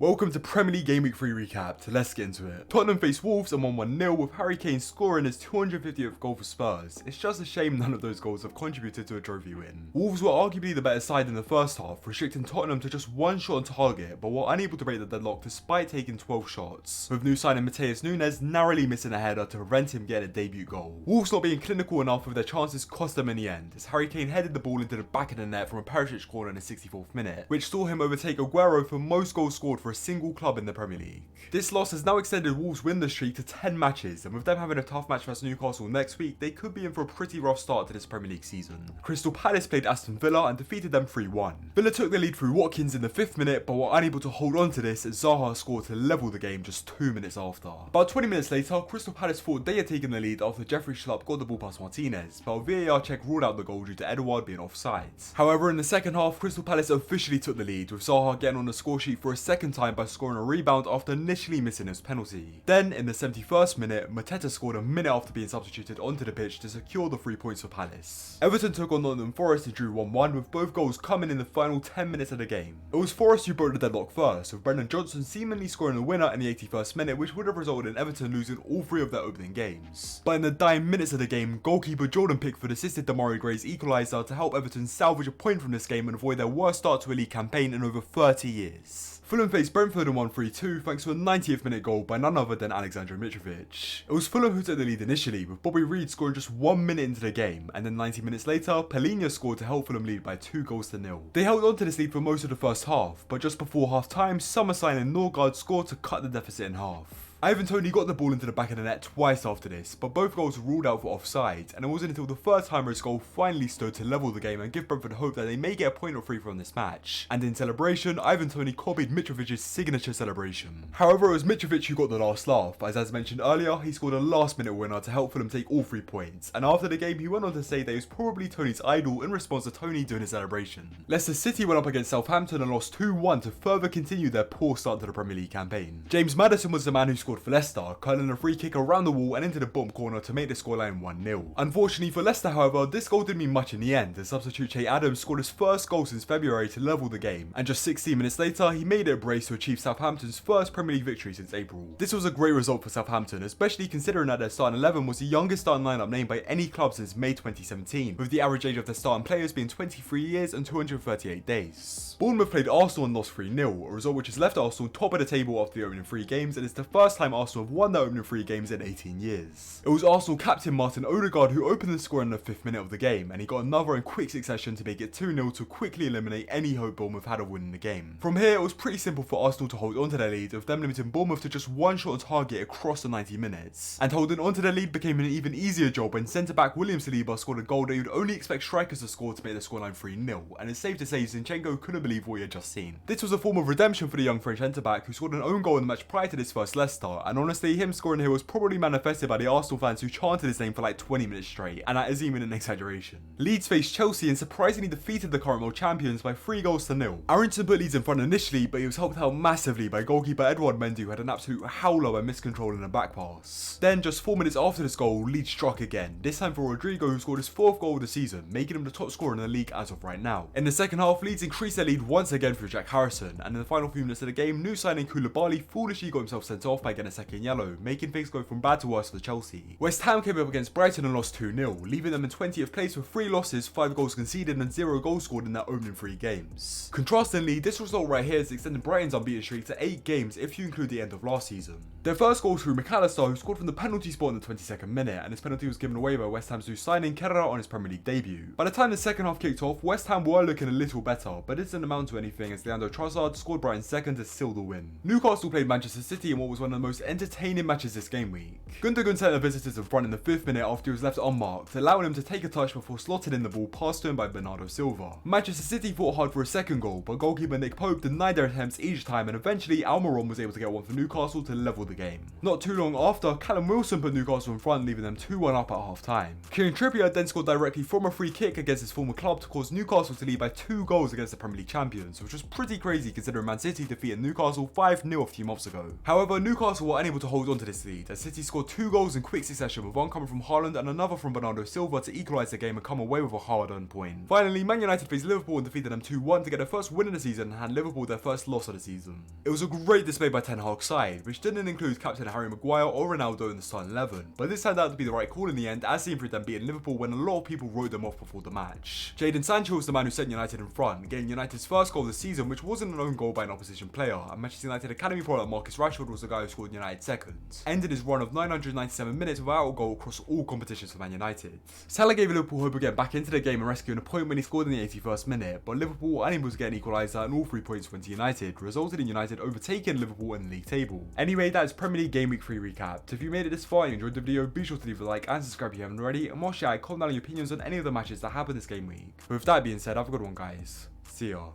Welcome to Premier League Gameweek 3 recap, let's get into it. Tottenham faced Wolves and won 1-0 with Harry Kane scoring his 250th goal for Spurs. It's just a shame none of those goals have contributed to a trophy win. Wolves were arguably the better side in the first half, restricting Tottenham to just one shot on target, but were unable to break the deadlock despite taking 12 shots, with new signing Matheus Nunes narrowly missing a header to prevent him getting a debut goal. Wolves not being clinical enough with their chances cost them in the end, as Harry Kane headed the ball into the back of the net from a Perisic corner in the 64th minute, which saw him overtake Aguero for most goals scored for a single club in the Premier League. This loss has now extended Wolves' win streak to 10 matches, and with them having a tough match versus Newcastle next week, they could be in for a pretty rough start to this Premier League season. Crystal Palace played Aston Villa and defeated them 3-1. Villa took the lead through Watkins in the 5th minute, but were unable to hold on to this as Zaha scored to level the game just 2 minutes after. About 20 minutes later, Crystal Palace thought they had taken the lead after Jeffrey Schlupp got the ball past Martinez, but a VAR check ruled out the goal due to Edouard being offside. However, in the second half, Crystal Palace officially took the lead, with Zaha getting on the score sheet for a second time by scoring a rebound after initially missing his penalty. Then, in the 71st minute, Mateta scored a minute after being substituted onto the pitch to secure the 3 points for Palace. Everton took on Nottingham Forest and drew 1-1, with both goals coming in the final 10 minutes of the game. It was Forest who broke the deadlock first, with Brendan Johnson seemingly scoring the winner in the 81st minute, which would have resulted in Everton losing all 3 of their opening games. But in the dying minutes of the game, goalkeeper Jordan Pickford assisted Demarai Gray's equaliser to help Everton salvage a point from this game and avoid their worst start to a league campaign in over 30 years. Fulham faced Brentford and won 3-2 thanks to a 90th minute goal by none other than Alexander Mitrovic. It was Fulham who took the lead initially, with Bobby Reed scoring just 1 minute into the game, and then 90 minutes later, Palhinha scored to help Fulham lead by 2-0. They held on to this lead for most of the first half, but just before half time, Summerside and Norgard scored to cut the deficit in half. Ivan Toney got the ball into the back of the net twice after this, but both goals were ruled out for offside, and it wasn't until the third time his goal finally stood to level the game and give Brentford hope that they may get a point or 3 from this match. And in celebration, Ivan Toney copied Mitrovic's signature celebration. However, it was Mitrovic who got the last laugh, as mentioned earlier, he scored a last minute winner to help Fulham take all 3 points, and after the game he went on to say that he was probably Toney's idol in response to Toney doing his celebration. Leicester City went up against Southampton and lost 2-1 to further continue their poor start to the Premier League campaign. James Maddison was the man who scored for Leicester, curling a free kick around the wall and into the bottom corner to make the scoreline 1-0. Unfortunately for Leicester, however, this goal didn't mean much in the end, as substitute Che Adams scored his first goal since February to level the game, and just 16 minutes later he made it a brace to achieve Southampton's first Premier League victory since April. This was a great result for Southampton, especially considering that their starting 11 was the youngest starting lineup named by any club since May 2017, with the average age of their starting players being 23 years and 238 days. Bournemouth played Arsenal and lost 3-0, a result which has left Arsenal top of the table after the opening 3 games, and it's the first time Arsenal have won their opening 3 games in 18 years. It was Arsenal captain Martin Odegaard who opened the score in the 5th minute of the game, and he got another in quick succession to make it 2-0 to quickly eliminate any hope Bournemouth had of winning the game. From here, it was pretty simple for Arsenal to hold onto their lead, with them limiting Bournemouth to just 1 shot on target across the 90 minutes. And holding onto their lead became an even easier job when centre-back William Saliba scored a goal that you'd only expect strikers to score to make the scoreline 3-0, and it's safe to say Zinchenko couldn't believe what he had just seen. This was a form of redemption for the young French centre-back who scored an own goal in the match prior to this first Leicester, and honestly, him scoring here was probably manifested by the Arsenal fans who chanted his name for like 20 minutes straight, and that is even an exaggeration. Leeds faced Chelsea and surprisingly defeated the current world champions by 3-0. Aronson put Leeds in front initially, but he was helped out massively by goalkeeper Edouard Mendy, who had an absolute howler by miscontrolling a back pass. Then, just 4 minutes after this goal, Leeds struck again, this time for Rodrigo, who scored his 4th goal of the season, making him the top scorer in the league as of right now. In the second half, Leeds increased their lead once again through Jack Harrison, and in the final few minutes of the game, new signing Koulibaly foolishly got himself sent off by getting a second yellow, making things go from bad to worse for Chelsea. West Ham came up against Brighton and lost 2-0, leaving them in 20th place with 3 losses, 5 goals conceded and 0 goals scored in their opening 3 games. Contrastingly, this result right here is extending Brighton's unbeaten streak to 8 games if you include the end of last season. Their first goal through McAllister, who scored from the penalty spot in the 22nd minute, and his penalty was given away by West Ham's new signing CazR on his Premier League debut. By the time the second half kicked off, West Ham were looking a little better, but it didn't amount to anything as Leandro Trossard scored Brighton's second to seal the win. Newcastle played Manchester City in what was one of the most entertaining matches this game week. Gundogan sent the visitors in front in the 5th minute after he was left unmarked, allowing him to take a touch before slotting in the ball passed to him by Bernardo Silva. Manchester City fought hard for a second goal, but goalkeeper Nick Pope denied their attempts each time, and eventually Almiron was able to get one for Newcastle to level the game. Not too long after, Callum Wilson put Newcastle in front, leaving them 2-1 up at half time. Kieran Trippier then scored directly from a free kick against his former club to cause Newcastle to lead by 2 goals against the Premier League champions, which was pretty crazy considering Man City defeated Newcastle 5-0 a few months ago. However, Newcastle Newcastle were unable to hold on to this lead, as City scored 2 goals in quick succession, with one coming from Haaland and another from Bernardo Silva to equalise the game and come away with a hard-earned point. Finally, Man United faced Liverpool and defeated them 2-1 to get their first win of the season and hand Liverpool their first loss of the season. It was a great display by Ten Hag's side, which didn't include captain Harry Maguire or Ronaldo in the starting 11, but this turned out to be the right call in the end, as seen through them beating Liverpool when a lot of people wrote them off before the match. Jadon Sancho was the man who sent United in front, getting United's first goal of the season, which wasn't an own goal by an opposition player, and Manchester United Academy product Marcus Rashford was the guy who scored United second, ended his run of 997 minutes without a goal across all competitions for Man United. Salah gave Liverpool hope of getting back into the game and rescuing a point when he scored in the 81st minute, but Liverpool were unable to get an equaliser and all 3 points went to United, resulted in United overtaking Liverpool in the league table. Anyway, that is Premier League Gameweek 3 recap. So if you made it this far and you enjoyed the video, be sure to leave a like and subscribe if you haven't already, and whilst you comment down your opinions on any of the matches that happened this game week. With that being said, have a good one guys. See ya.